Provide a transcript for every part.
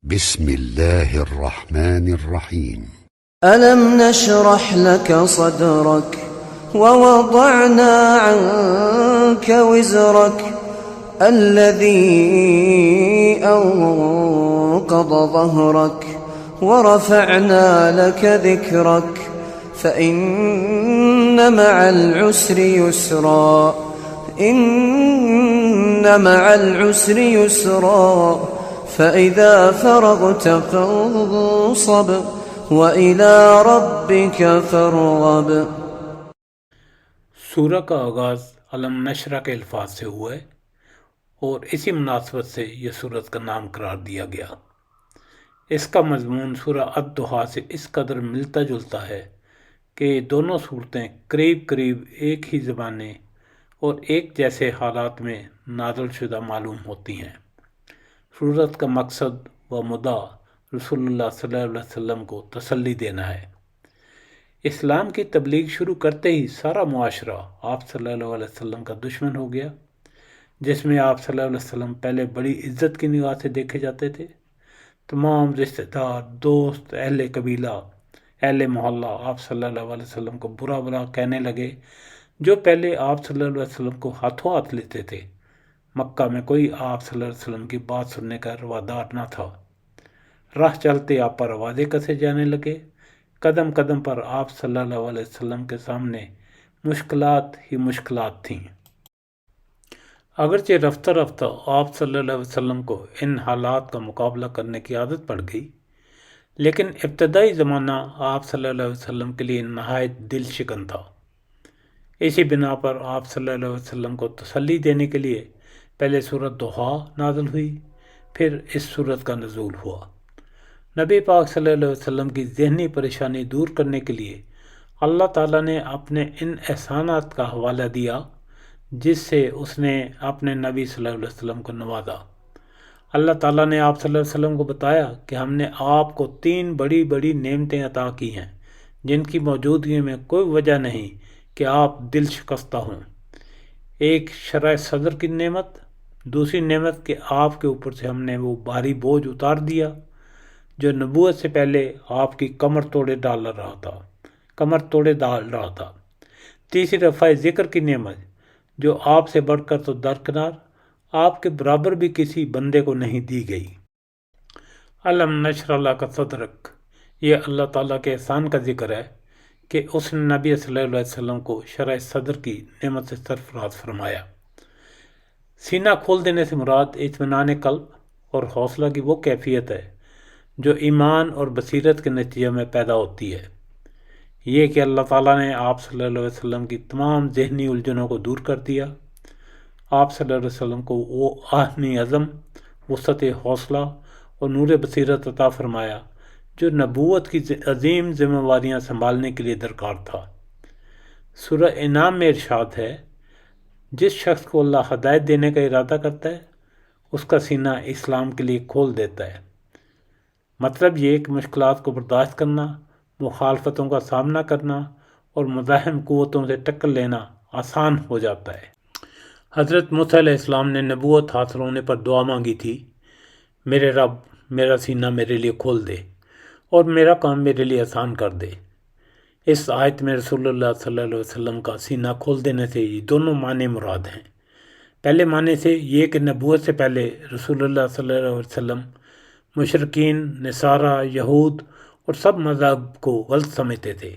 بسم الله الرحمن الرحيم. ألم نشرح لك صدرك ووضعنا عنك وزرك الذي أنقض ظهرك ورفعنا لك ذكرك فإن مع العسر يسرا إن مع العسر يسرا فإذا فرغت فانصب وإلى ربك فارغب۔ سورہ کا آغاز علم نشرہ کے الفاظ سے ہوا ہے اور اسی مناسبت سے یہ سورت کا نام قرار دیا گیا۔ اس کا مضمون سورہ الضحیٰ سے اس قدر ملتا جلتا ہے کہ یہ دونوں صورتیں قریب قریب ایک ہی زمانے اور ایک جیسے حالات میں نازل شدہ معلوم ہوتی ہیں۔ سورت کا مقصد و مدعا رسول اللہ صلی اللہ علیہ وسلم کو تسلی دینا ہے۔ اسلام کی تبلیغ شروع کرتے ہی سارا معاشرہ آپ صلی اللہ علیہ وسلم کا دشمن ہو گیا، جس میں آپ صلی اللہ علیہ وسلم پہلے بڑی عزت کی نگاہ سے دیکھے جاتے تھے۔ تمام رشتہ دار، دوست، اہل قبیلہ، اہل محلہ آپ صلی اللہ علیہ وسلم کو برا برا کہنے لگے، جو پہلے آپ صلی اللہ علیہ وسلم کو ہاتھوں ہاتھ لیتے تھے۔ مکہ میں کوئی آپ صلی اللہ علیہ وسلم کی بات سننے کا روادار نہ تھا۔ راہ چلتے آپ پر آوازیں کسے جانے لگے۔ قدم قدم پر آپ صلی اللہ علیہ وسلم کے سامنے مشکلات ہی مشکلات تھیں۔ اگرچہ رفتہ رفتہ آپ صلی اللہ علیہ وسلم کو ان حالات کا مقابلہ کرنے کی عادت پڑ گئی، لیکن ابتدائی زمانہ آپ صلی اللہ علیہ وسلم کے لیے نہایت دل شکن تھا۔ اسی بنا پر آپ صلی اللہ علیہ وسلم کو تسلی دینے کے لیے پہلے سورۃ ضحیٰ نازل ہوئی، پھر اس سورت کا نزول ہوا۔ نبی پاک صلی اللہ علیہ وسلم کی ذہنی پریشانی دور کرنے کے لیے اللہ تعالیٰ نے اپنے ان احسانات کا حوالہ دیا جس سے اس نے اپنے نبی صلی اللہ علیہ وسلم کو نوازا۔ اللہ تعالیٰ نے آپ صلی اللہ علیہ وسلم کو بتایا کہ ہم نے آپ کو 3 بڑی بڑی نعمتیں عطا کی ہیں جن کی موجودگی میں کوئی وجہ نہیں کہ آپ دل شکستہ ہوں۔ ایک شرح صدر کی نعمت، دوسری نعمت کہ آپ کے اوپر سے ہم نے وہ بھاری بوجھ اتار دیا جو نبوت سے پہلے آپ کی کمر توڑے ڈال رہا تھا۔ تیسری رفع ذکر کی نعمت جو آپ سے بڑھ کر تو درکنار آپ کے برابر بھی کسی بندے کو نہیں دی گئی۔ علم نشرح لک صدرک، یہ اللہ تعالیٰ کے احسان کا ذکر ہے کہ اس نے نبی صلی اللہ علیہ وسلم کو شرح صدر کی نعمت سے سرفراز فرمایا۔ سینہ کھول دینے سے مراد اطمینان قلب اور حوصلہ کی وہ کیفیت ہے جو ایمان اور بصیرت کے نتیجے میں پیدا ہوتی ہے۔ یہ کہ اللہ تعالیٰ نے آپ صلی اللہ علیہ وسلم کی تمام ذہنی الجھنوں کو دور کر دیا۔ آپ صلی اللہ علیہ وسلم کو وہ آہنی عزم، وسعت حوصلہ اور نور بصیرت عطا فرمایا جو نبوت کی عظیم ذمہ داریاں سنبھالنے کے لیے درکار تھا۔ سورہ انعام میں ارشاد ہے، جس شخص کو اللہ ہدایت دینے کا ارادہ کرتا ہے اس کا سینہ اسلام کے لیے کھول دیتا ہے۔ مطلب یہ کہ مشکلات کو برداشت کرنا، مخالفتوں کا سامنا کرنا اور مزاحم قوتوں سے ٹکر لینا آسان ہو جاتا ہے۔ حضرت موسیٰ علیہ السلام نے نبوت حاصل ہونے پر دعا مانگی تھی، میرے رب میرا سینہ میرے لیے کھول دے اور میرا کام میرے لیے آسان کر دے۔ اس آیت میں رسول اللہ صلی اللہ علیہ وسلم کا سینہ کھول دینے سے یہ دونوں معنی مراد ہیں۔ پہلے معنی سے یہ کہ نبوت سے پہلے رسول اللہ صلی اللہ علیہ وسلم مشرکین، نصارہ، یہود اور سب مذہب کو غلط سمجھتے تھے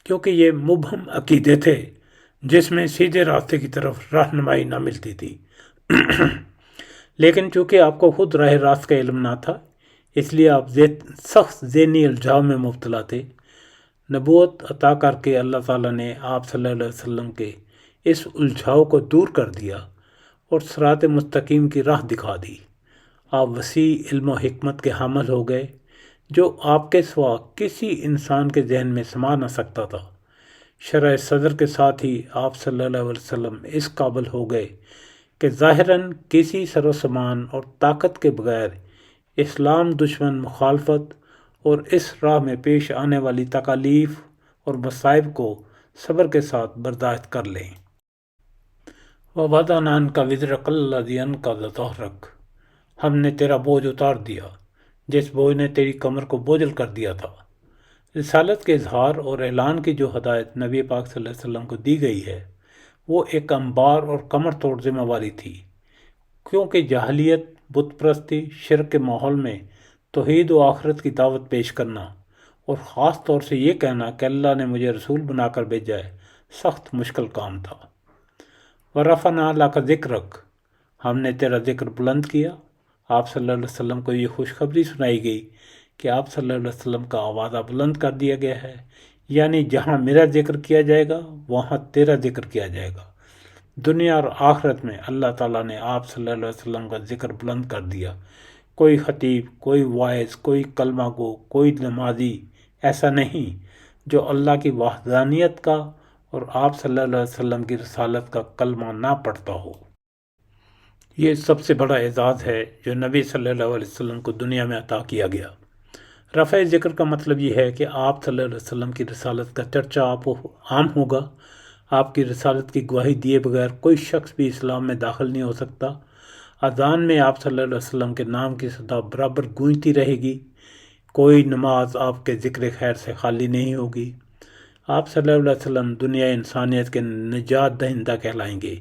کیونکہ یہ مبہم عقیدے تھے جس میں سیدھے راستے کی طرف رہنمائی نہ ملتی تھی۔ لیکن چونکہ آپ کو خود راہ راست کا علم نہ تھا، اس لیے آپ سخت ذہنی الجھاؤ میں مبتلا تھے۔ نبوت عطا کر کے اللہ تعالیٰ نے آپ صلی اللہ علیہ وسلم کے اس الجھاؤ کو دور کر دیا اور صراط مستقیم کی راہ دکھا دی۔ آپ وسیع علم و حکمت کے حامل ہو گئے جو آپ کے سوا کسی انسان کے ذہن میں سما نہ سکتا تھا۔ شرح صدر کے ساتھ ہی آپ صلی اللہ علیہ وسلم اس قابل ہو گئے کہ ظاہراً کسی سر و سامان اور طاقت کے بغیر اسلام دشمن مخالفت اور اس راہ میں پیش آنے والی تکالیف اور مصائب کو صبر کے ساتھ برداشت کر لیں۔ وَوَضَعْنَا عَنْكَ وِزْرَكَ الَّذِي أَنقَضَ ظَهْرَكَ، ہم نے تیرا بوجھ اتار دیا جس بوجھ نے تیری کمر کو بوجھل کر دیا تھا۔ رسالت کے اظہار اور اعلان کی جو ہدایت نبی پاک صلی اللہ علیہ وسلم کو دی گئی ہے وہ ایک انبار اور کمر توڑ ذمہ واری تھی، کیونکہ جاہلیت، بت پرستی، شرک کے ماحول میں توحید و آخرت کی دعوت پیش کرنا اور خاص طور سے یہ کہنا کہ اللہ نے مجھے رسول بنا کر بھیجا ہے سخت مشکل کام تھا۔ وَرَفَعْنَا لَكَ ذِكْرَكَ، ہم نے تیرا ذکر بلند کیا۔ آپ صلی اللہ علیہ وسلم کو یہ خوشخبری سنائی گئی کہ آپ صلی اللہ علیہ وسلم کا آوازہ بلند کر دیا گیا ہے، یعنی جہاں میرا ذکر کیا جائے گا وہاں تیرا ذکر کیا جائے گا۔ دنیا اور آخرت میں اللہ تعالیٰ نے آپ صلی اللہ علیہ وسلم کا ذکر بلند کر دیا۔ کوئی خطیب، کوئی واعظ، کوئی کلمہ گو، کوئی نمازی ایسا نہیں جو اللہ کی وحدانیت کا اور آپ صلی اللہ علیہ وسلم کی رسالت کا کلمہ نہ پڑھتا ہو۔ یہ سب سے بڑا اعزاز ہے جو نبی صلی اللہ علیہ وسلم کو دنیا میں عطا کیا گیا۔ رفع ذکر کا مطلب یہ ہے کہ آپ صلی اللہ علیہ وسلم کی رسالت کا چرچا عام ہوگا۔ آپ کی رسالت کی گواہی دیے بغیر کوئی شخص بھی اسلام میں داخل نہیں ہو سکتا۔ اذان میں آپ صلی اللہ علیہ وسلم کے نام کی صدا برابر گونجتی رہے گی۔ کوئی نماز آپ کے ذکر خیر سے خالی نہیں ہوگی۔ آپ صلی اللہ علیہ وسلم دنیا انسانیت کے نجات دہندہ کہلائیں گے۔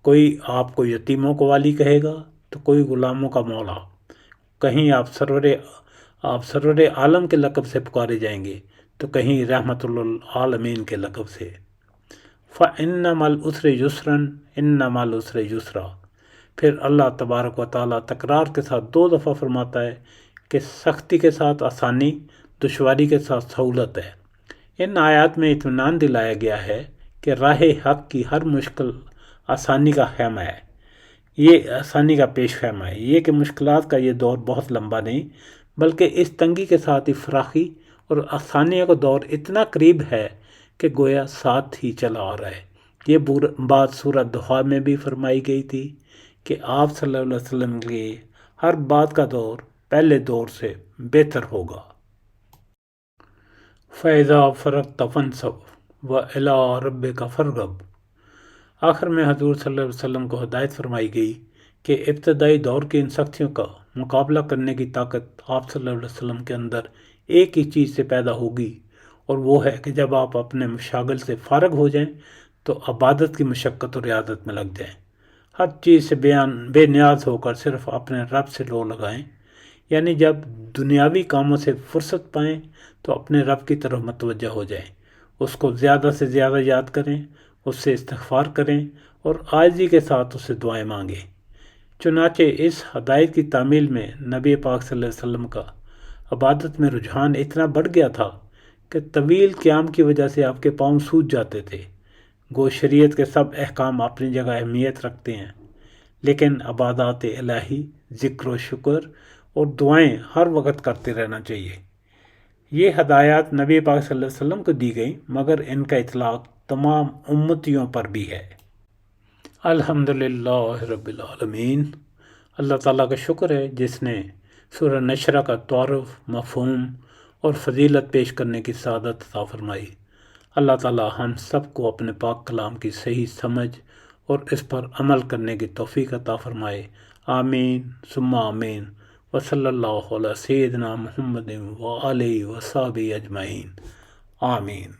کوئی آپ کو یتیموں کو والی کہے گا تو کوئی غلاموں کا مولا۔ کہیں آپ سرور عالم کے لقب سے پکارے جائیں گے تو کہیں رحمت للعالمین کے لقب سے۔ فَإِنَّ مَعَ الْعُسْرِ يُسْرًا إِنَّ مَعَ الْعُسْرِ يُسْرًا۔ پھر اللہ تبارک و تعالیٰ تکرار کے ساتھ 2 دفعہ فرماتا ہے کہ سختی کے ساتھ آسانی، دشواری کے ساتھ سہولت ہے۔ ان آیات میں اطمینان دلایا گیا ہے کہ راہ حق کی ہر مشکل آسانی کا خیمہ ہے، یہ آسانی کا پیش خیمہ ہے۔ یہ کہ مشکلات کا یہ دور بہت لمبا نہیں بلکہ اس تنگی کے ساتھ ہی فراخی اور آسانیوں کا دور اتنا قریب ہے کہ گویا ساتھ ہی چلا آ رہا ہے۔ یہ بات سورہ دخان میں بھی فرمائی گئی تھی کہ آپ صلی اللہ علیہ وسلم کے ہر بات کا دور پہلے دور سے بہتر ہوگا۔ فَإِذَا فَرَغْتَ فَانْصَبْ وَإِلَىٰ رَبِّكَ فَارْغَب۔ آخر میں حضور صلی اللہ علیہ وسلم کو ہدایت فرمائی گئی کہ ابتدائی دور کی ان سختیوں کا مقابلہ کرنے کی طاقت آپ صلی اللہ علیہ وسلم کے اندر ایک ہی چیز سے پیدا ہوگی، اور وہ ہے کہ جب آپ اپنے مشاغل سے فارغ ہو جائیں تو عبادت کی مشقت اور ریاضت میں لگ جائیں۔ ہر چیز سے بے نیاز ہو کر صرف اپنے رب سے لو لگائیں، یعنی جب دنیاوی کاموں سے فرصت پائیں تو اپنے رب کی طرف متوجہ ہو جائیں، اس کو زیادہ سے زیادہ یاد کریں، اس سے استغفار کریں اور عاجزی کے ساتھ اس سے دعائیں مانگیں۔ چنانچہ اس ہدایت کی تعمیل میں نبی پاک صلی اللہ علیہ وسلم کا عبادت میں رجحان اتنا بڑھ گیا تھا کہ طویل قیام کی وجہ سے آپ کے پاؤں سوج جاتے تھے۔ گو شریعت کے سب احکام اپنی جگہ اہمیت رکھتے ہیں، لیکن عبادات الہی، ذکر و شکر اور دعائیں ہر وقت کرتے رہنا چاہیے۔ یہ ہدایات نبی پاک صلی اللہ علیہ وسلم کو دی گئی، مگر ان کا اطلاق تمام امتیوں پر بھی ہے۔ الحمدللہ رب العالمین۔ اللہ تعالیٰ کا شکر ہے جس نے سورہ نشرہ کا تعارف، مفہوم اور فضیلت پیش کرنے کی سعادت عطا فرمائی۔ اللہ تعالیٰ ہم سب کو اپنے پاک کلام کی صحیح سمجھ اور اس پر عمل کرنے کی توفیق عطا فرمائے۔ آمین ثم آمین۔ وصلی اللہ علی سیدنا محمد وآلہ وصحبہ اجمعین۔ آمین۔